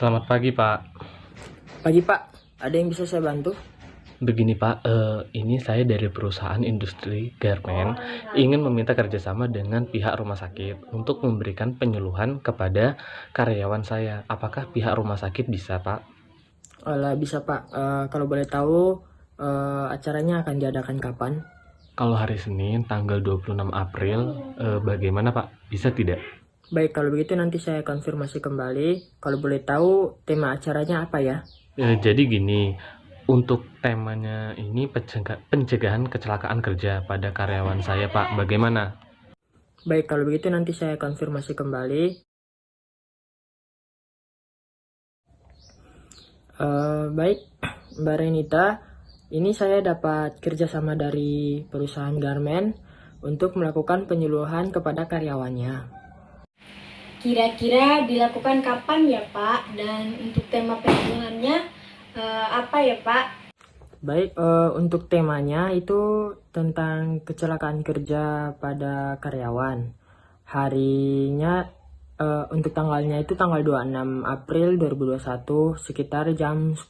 Selamat pagi, Pak. Pagi Pak, ada yang bisa saya bantu? Begini, Pak, ini saya dari perusahaan industri garmen ingin meminta kerjasama dengan pihak rumah sakit untuk memberikan penyuluhan kepada karyawan saya. Apakah pihak rumah sakit bisa, Pak? Lah bisa Pak. Kalau boleh tahu acaranya akan diadakan kapan? Kalau hari Senin, tanggal 26 April, bagaimana, Pak? Bisa tidak? Baik, kalau begitu nanti saya konfirmasi kembali. Kalau boleh tahu tema acaranya apa ya? Jadi gini, untuk temanya ini pencegahan kecelakaan kerja pada karyawan saya, Pak. Bagaimana? Baik, kalau begitu nanti saya konfirmasi kembali. Baik, Mbak Renita, ini saya dapat kerjasama dari perusahaan garmen untuk melakukan penyuluhan kepada karyawannya. Kira-kira dilakukan kapan ya Pak? Dan untuk tema penyuluhannya apa ya Pak? Baik, untuk temanya itu tentang kecelakaan kerja pada karyawan. Harinya, untuk tanggalnya itu tanggal 26 April 2021 sekitar jam 10.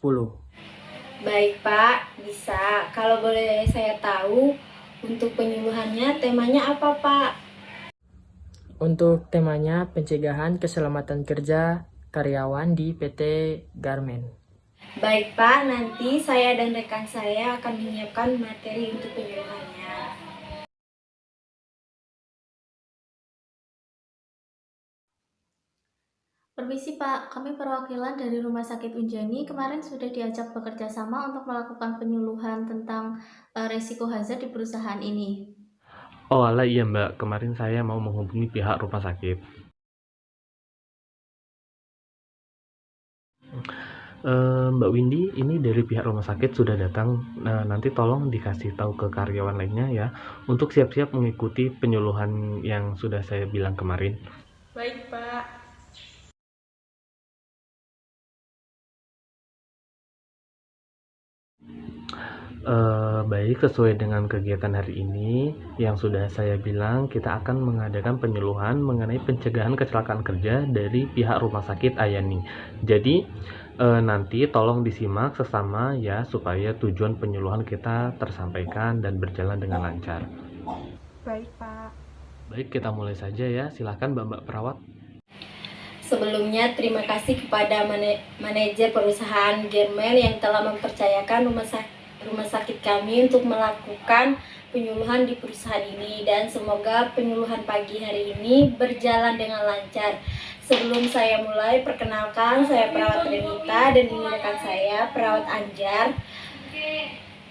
Baik Pak, bisa. Kalau boleh saya tahu untuk penyuluhannya temanya apa Pak? Untuk temanya pencegahan keselamatan kerja karyawan di PT Garmen. Baik Pak, nanti saya dan rekan saya akan menyiapkan materi untuk penyuluhannya. Permisi Pak, kami perwakilan dari Rumah Sakit Unjani kemarin sudah diajak bekerja sama untuk melakukan penyuluhan tentang resiko hazard di perusahaan ini. Oh alah iya Mbak, kemarin saya mau menghubungi pihak rumah sakit. Mbak Windy, ini dari pihak rumah sakit sudah datang. Nah, nanti tolong dikasih tahu ke karyawan lainnya ya, untuk siap-siap mengikuti penyuluhan yang sudah saya bilang kemarin. Baik Pak. Baik, sesuai dengan kegiatan hari ini yang sudah saya bilang, kita akan mengadakan penyuluhan mengenai pencegahan kecelakaan kerja dari pihak rumah sakit Ayani. Jadi, nanti tolong disimak sesama ya, supaya tujuan penyuluhan kita tersampaikan dan berjalan dengan lancar. Baik Pak. Baik, kita mulai saja ya. Silakan Mbak-mbak perawat. Sebelumnya terima kasih kepada manajer perusahaan Germel yang telah mempercayakan rumah sakit kami untuk melakukan penyuluhan di perusahaan ini, dan semoga penyuluhan pagi hari ini berjalan dengan lancar. Sebelum saya mulai, perkenalkan saya perawat Renita dan ini rekan saya perawat Anjar.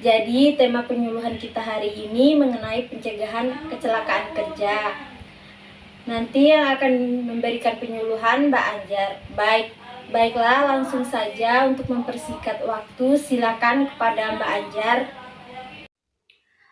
Jadi tema penyuluhan kita hari ini mengenai pencegahan kecelakaan kerja. Nanti yang akan memberikan penyuluhan Mbak Anjar. Baiklah, langsung saja untuk mempersingkat waktu, silakan kepada Mbak Anjar.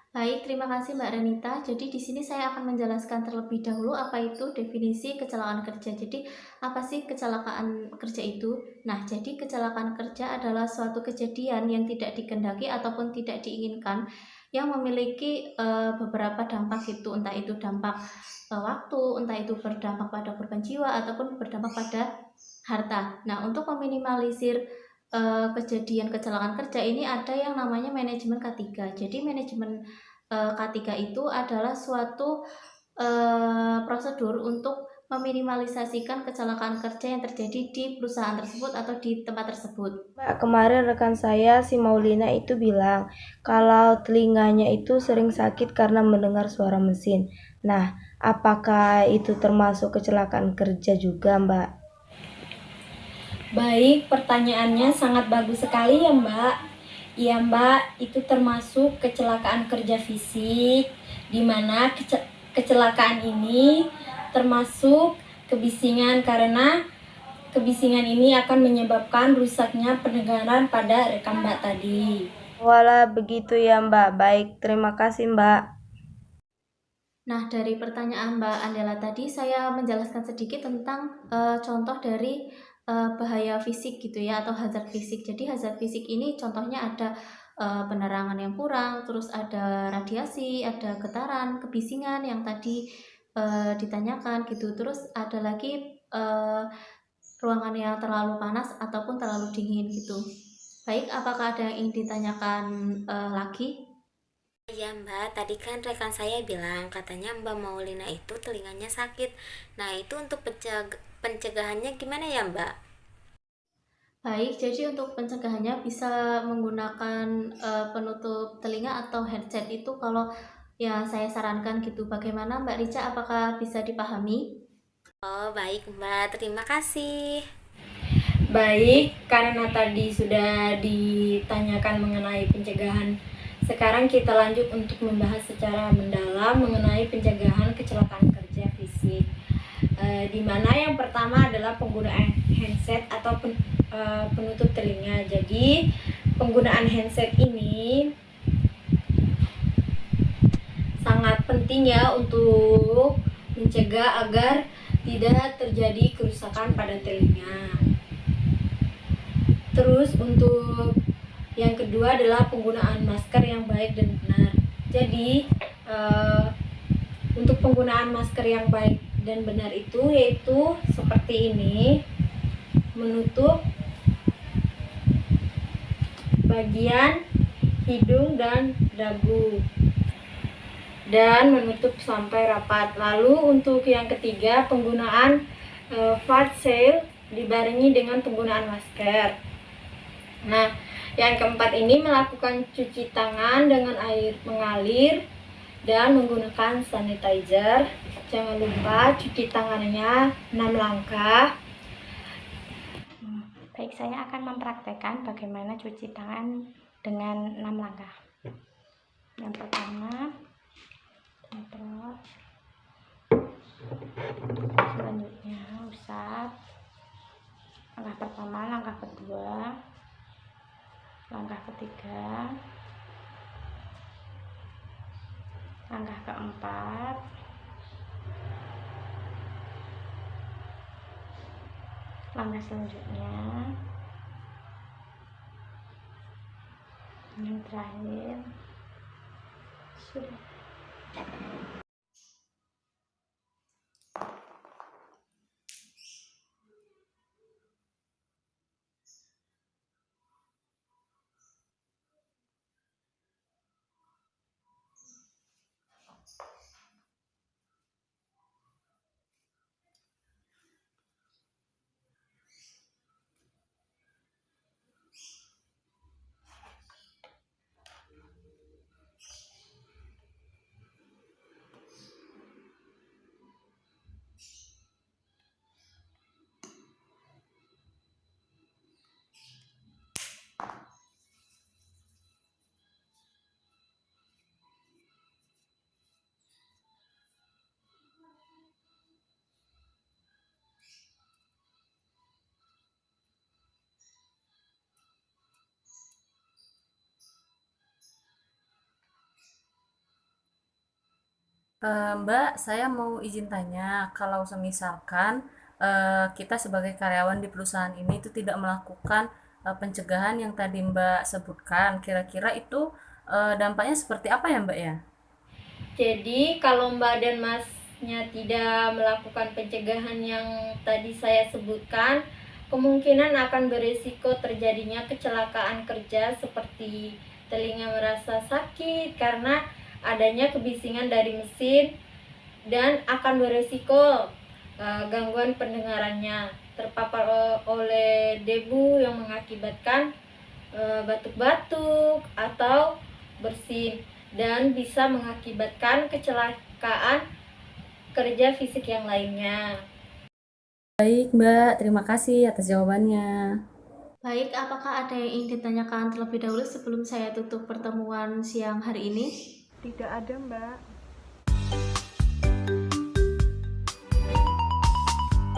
Baik, terima kasih Mbak Renita. Jadi di sini saya akan menjelaskan terlebih dahulu apa itu definisi kecelakaan kerja. Jadi apa sih kecelakaan kerja itu? Nah, jadi kecelakaan kerja adalah suatu kejadian yang tidak dikehendaki ataupun tidak diinginkan yang memiliki beberapa dampak itu, entah itu dampak waktu, entah itu berdampak pada korban jiwa ataupun berdampak pada harta. Nah, untuk meminimalisir kejadian kecelakaan kerja ini ada yang namanya manajemen K3. Jadi manajemen K3 itu adalah suatu prosedur untuk meminimalisasikan kecelakaan kerja yang terjadi di perusahaan tersebut atau di tempat tersebut. Mbak, kemarin rekan saya si Maulina itu bilang kalau telinganya itu sering sakit karena mendengar suara mesin. Nah, apakah itu termasuk kecelakaan kerja juga, Mbak? Baik, pertanyaannya sangat bagus sekali ya Mbak. Iya Mbak, itu termasuk kecelakaan kerja fisik, di mana kecelakaan ini termasuk kebisingan, karena kebisingan ini akan menyebabkan rusaknya pendengaran pada rekan Mbak tadi. Walah, begitu ya, Mbak. Baik, terima kasih, Mbak. Nah, dari pertanyaan Mbak Andela tadi, saya menjelaskan sedikit tentang contoh dari bahaya fisik gitu ya, atau hazard fisik. Jadi hazard fisik ini contohnya ada penerangan yang kurang, terus ada radiasi, ada getaran, kebisingan yang tadi ditanyakan gitu. Terus ada lagi ruangan yang terlalu panas ataupun terlalu dingin gitu. Baik, apakah ada yang ingin ditanyakan lagi? Ya Mbak, tadi kan rekan saya bilang katanya Mbak Maulina itu telinganya sakit. Nah itu untuk pencegahannya gimana ya Mbak? Baik, jadi untuk pencegahannya bisa menggunakan penutup telinga atau headset itu kalau ya saya sarankan gitu. Bagaimana Mbak Rica, apakah bisa dipahami? Oh baik Mbak, terima kasih. Baik, karena tadi sudah ditanyakan mengenai pencegahan, sekarang kita lanjut untuk membahas secara mendalam mengenai pencegahan kecelakaan kerja fisik. Di mana yang pertama adalah penggunaan handset atau penutup telinga. Jadi, penggunaan handset ini sangat penting ya untuk mencegah agar tidak terjadi kerusakan pada telinga. Terus untuk yang kedua adalah penggunaan masker yang baik dan benar. Jadi untuk penggunaan masker yang baik dan benar itu yaitu seperti ini, menutup bagian hidung dan dagu dan menutup sampai rapat. Lalu untuk yang ketiga, penggunaan face shield dibarengi dengan penggunaan masker. Nah, yang keempat ini melakukan cuci tangan dengan air mengalir dan menggunakan sanitizer. Jangan lupa cuci tangannya 6 langkah. Baik, saya akan mempraktekkan bagaimana cuci tangan dengan 6 langkah. Yang pertama, semprot. Selanjutnya, usap. Langkah pertama, langkah kedua, langkah ketiga, langkah keempat, langkah selanjutnya, yang terakhir sudah. Mbak, saya mau izin tanya, kalau semisalkan kita sebagai karyawan di perusahaan ini itu tidak melakukan pencegahan yang tadi Mbak sebutkan, kira-kira itu dampaknya seperti apa ya Mbak ya? Jadi kalau Mbak dan Masnya tidak melakukan pencegahan yang tadi saya sebutkan, kemungkinan akan berisiko terjadinya kecelakaan kerja seperti telinga merasa sakit karena adanya kebisingan dari mesin dan akan berisiko gangguan pendengarannya, terpapar oleh debu yang mengakibatkan batuk-batuk atau bersin dan bisa mengakibatkan kecelakaan kerja fisik yang lainnya. Baik Mbak, terima kasih atas jawabannya. Baik, apakah ada yang ingin ditanyakan terlebih dahulu sebelum saya tutup pertemuan siang hari ini? Tidak ada, Mbak.